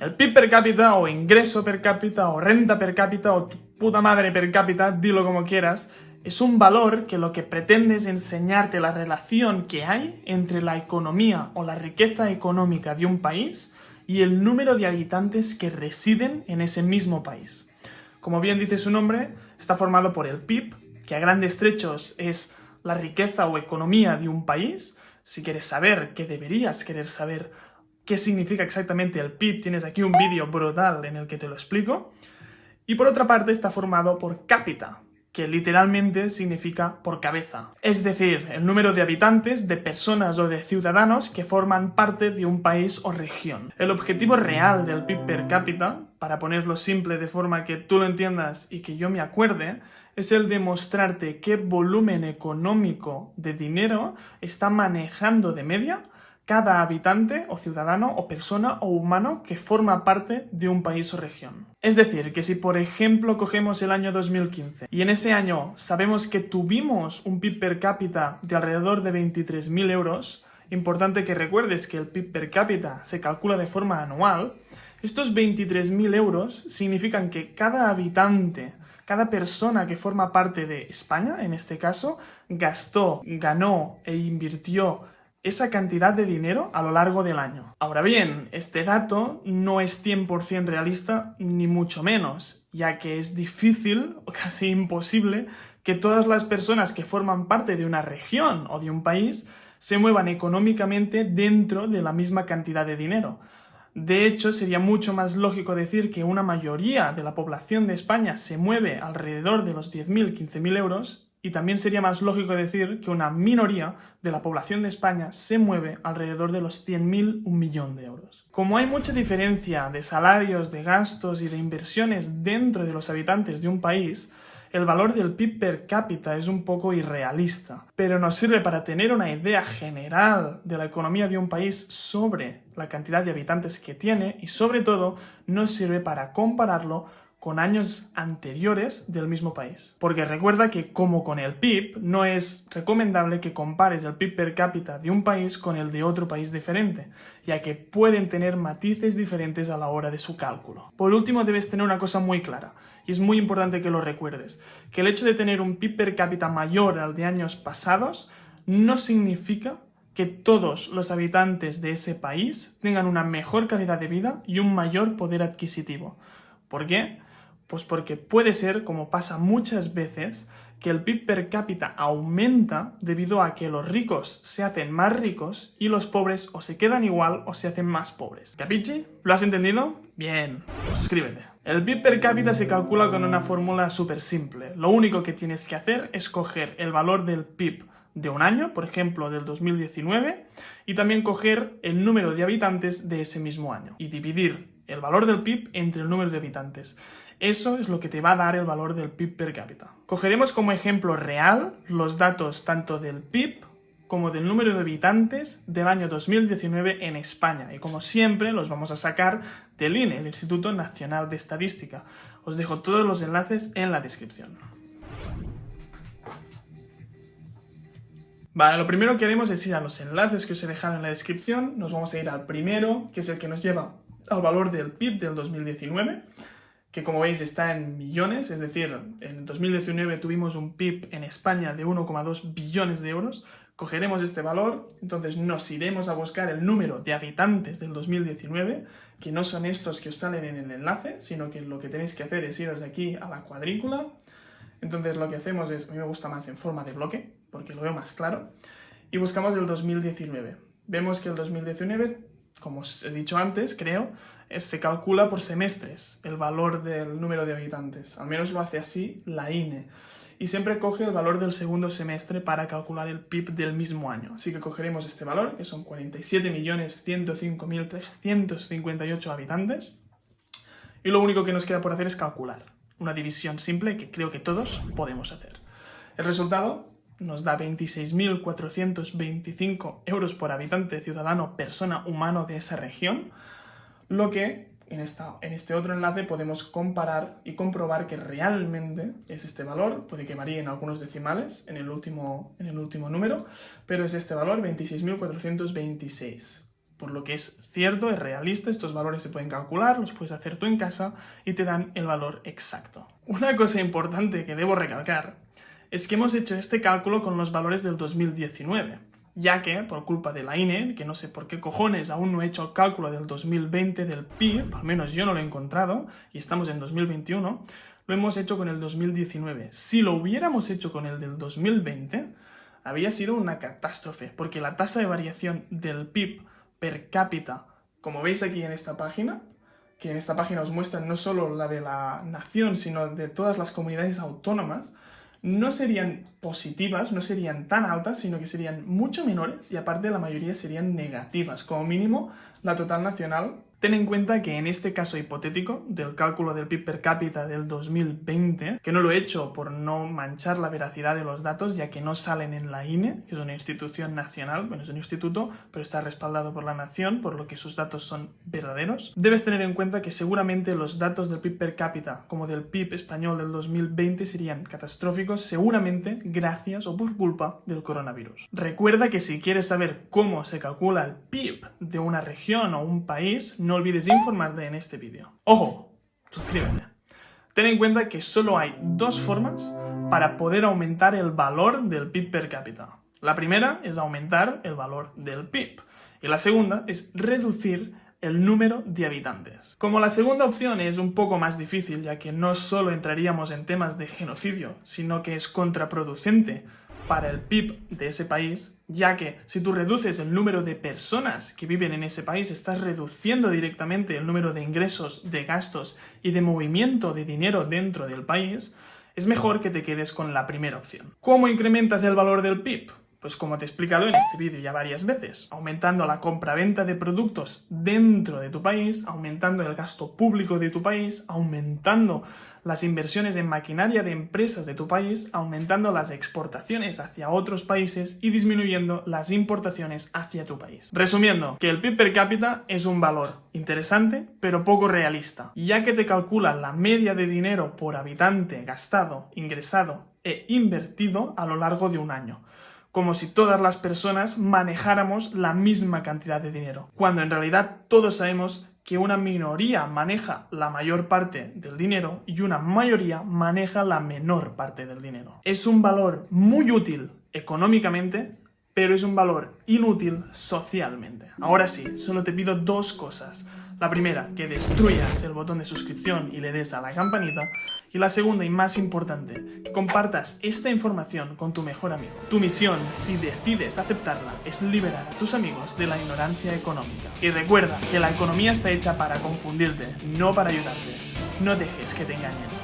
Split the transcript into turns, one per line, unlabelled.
El PIB per cápita, o ingreso per cápita, o renta per cápita, o tu puta madre per cápita, dilo como quieras, es un valor que lo que pretende es enseñarte la relación que hay entre la economía o la riqueza económica de un país y el número de habitantes que residen en ese mismo país. Como bien dice su nombre, está formado por el PIB, que a grandes trechos es la riqueza o economía de un país. Si quieres saber, que deberías querer saber qué significa exactamente el PIB, tienes aquí un vídeo brutal en el que te lo explico. Y por otra parte está formado por cápita, que literalmente significa por cabeza. Es decir, el número de habitantes, de personas o de ciudadanos que forman parte de un país o región. El objetivo real del PIB per cápita, para ponerlo simple de forma que tú lo entiendas y que yo me acuerde, es el de mostrarte qué volumen económico de dinero está manejando de media cada habitante o ciudadano o persona o humano que forma parte de un país o región. Es decir, que si por ejemplo cogemos el año 2015 y en ese año sabemos que tuvimos un PIB per cápita de alrededor de 23.000 euros, importante que recuerdes que el PIB per cápita se calcula de forma anual, estos 23.000 euros significan que cada habitante, cada persona que forma parte de España, en este caso, gastó, ganó e invirtió esa cantidad de dinero a lo largo del año. Ahora bien, este dato no es 100% realista, ni mucho menos, ya que es difícil o casi imposible que todas las personas que forman parte de una región o de un país se muevan económicamente dentro de la misma cantidad de dinero. De hecho, sería mucho más lógico decir que una mayoría de la población de España se mueve alrededor de los 10.000, 15.000 euros, y también sería más lógico decir que una minoría de la población de España se mueve alrededor de los 100.000, 1.000.000 de euros. Como hay mucha diferencia de salarios, de gastos y de inversiones dentro de los habitantes de un país, el valor del PIB per cápita es un poco irrealista, pero nos sirve para tener una idea general de la economía de un país sobre la cantidad de habitantes que tiene y sobre todo nos sirve para compararlo con años anteriores del mismo país. Porque recuerda que, como con el PIB, no es recomendable que compares el PIB per cápita de un país con el de otro país diferente, ya que pueden tener matices diferentes a la hora de su cálculo. Por último, debes tener una cosa muy clara, y es muy importante que lo recuerdes, que el hecho de tener un PIB per cápita mayor al de años pasados no significa que todos los habitantes de ese país tengan una mejor calidad de vida y un mayor poder adquisitivo. ¿Por qué? Pues porque puede ser, como pasa muchas veces, que el PIB per cápita aumenta debido a que los ricos se hacen más ricos y los pobres o se quedan igual o se hacen más pobres. ¿Capichi? ¿Lo has entendido? Bien, pues suscríbete. El PIB per cápita se calcula con una fórmula súper simple. Lo único que tienes que hacer es coger el valor del PIB de un año, por ejemplo del 2019, y también coger el número de habitantes de ese mismo año y dividir el valor del PIB entre el número de habitantes. Eso es lo que te va a dar el valor del PIB per cápita. Cogeremos como ejemplo real los datos tanto del PIB como del número de habitantes del año 2019 en España. Y como siempre, los vamos a sacar del INE, el Instituto Nacional de Estadística. Os dejo todos los enlaces en la descripción. Vale, lo primero que haremos es ir a los enlaces que os he dejado en la descripción. Nos vamos a ir al primero, que es el que nos lleva al valor del PIB del 2019, que como veis está en millones, es decir, en 2019 tuvimos un PIB en España de 1,2 billones de euros. Cogeremos este valor, entonces nos iremos a buscar el número de habitantes del 2019, que no son estos que os salen en el enlace, sino que lo que tenéis que hacer es iros de aquí a la cuadrícula. Entonces lo que hacemos es, a mí me gusta más en forma de bloque, porque lo veo más claro, y buscamos el 2019. Vemos que el 2019, como os he dicho antes, creo, se calcula por semestres el valor del número de habitantes. Al menos lo hace así la INE. Y siempre coge el valor del segundo semestre para calcular el PIB del mismo año. Así que cogeremos este valor, que son 47.105.358 habitantes. Y lo único que nos queda por hacer es calcular. Una división simple que creo que todos podemos hacer. El resultado nos da 26.425 euros por habitante, ciudadano, persona, humano de esa región, lo que en este otro enlace podemos comparar y comprobar que realmente es este valor. Puede que varíe en algunos decimales en el último número, pero es este valor, 26.426. por lo que es cierto, es realista, estos valores se pueden calcular, los puedes hacer tú en casa y te dan el valor exacto. Una cosa importante que debo recalcar es que hemos hecho este cálculo con los valores del 2019, ya que, por culpa de la INE, que no sé por qué cojones aún no he hecho el cálculo del 2020 del PIB, al menos yo no lo he encontrado, y estamos en 2021, lo hemos hecho con el 2019. Si lo hubiéramos hecho con el del 2020, había sido una catástrofe, porque la tasa de variación del PIB per cápita, como veis aquí en esta página, que en esta página os muestran no solo la de la nación, sino de todas las comunidades autónomas, no serían positivas, no serían tan altas, sino que serían mucho menores y aparte la mayoría serían negativas. Como mínimo, la total nacional. Ten en cuenta que en este caso hipotético del cálculo del PIB per cápita del 2020, que no lo he hecho por no manchar la veracidad de los datos, ya que no salen en la INE, que es una institución nacional, bueno, es un instituto, pero está respaldado por la nación, por lo que sus datos son verdaderos. Debes tener en cuenta que seguramente los datos del PIB per cápita, como del PIB español del 2020, serían catastróficos, seguramente gracias o por culpa del coronavirus. Recuerda que si quieres saber cómo se calcula el PIB de una región o un país, no olvides informarte en este vídeo. ¡Ojo! Suscríbete. Ten en cuenta que solo hay dos formas para poder aumentar el valor del PIB per cápita. La primera es aumentar el valor del PIB y la segunda es reducir el número de habitantes. Como la segunda opción es un poco más difícil, ya que no solo entraríamos en temas de genocidio, sino que es contraproducente para el PIB de ese país, ya que si tú reduces el número de personas que viven en ese país, estás reduciendo directamente el número de ingresos, de gastos y de movimiento de dinero dentro del país, es mejor que te quedes con la primera opción. ¿Cómo incrementas el valor del PIB? Pues como te he explicado en este vídeo ya varias veces, aumentando la compra-venta de productos dentro de tu país, aumentando el gasto público de tu país, aumentando las inversiones en maquinaria de empresas de tu país, aumentando las exportaciones hacia otros países y disminuyendo las importaciones hacia tu país. Resumiendo, que el PIB per cápita es un valor interesante, pero poco realista, ya que te calcula la media de dinero por habitante gastado, ingresado e invertido a lo largo de un año, como si todas las personas manejáramos la misma cantidad de dinero, cuando en realidad todos sabemos que una minoría maneja la mayor parte del dinero y una mayoría maneja la menor parte del dinero. Es un valor muy útil económicamente, pero es un valor inútil socialmente. Ahora sí, solo te pido dos cosas. La primera, que destruyas el botón de suscripción y le des a la campanita. Y la segunda y más importante, que compartas esta información con tu mejor amigo. Tu misión, si decides aceptarla, es liberar a tus amigos de la ignorancia económica. Y recuerda que la economía está hecha para confundirte, no para ayudarte. No dejes que te engañen.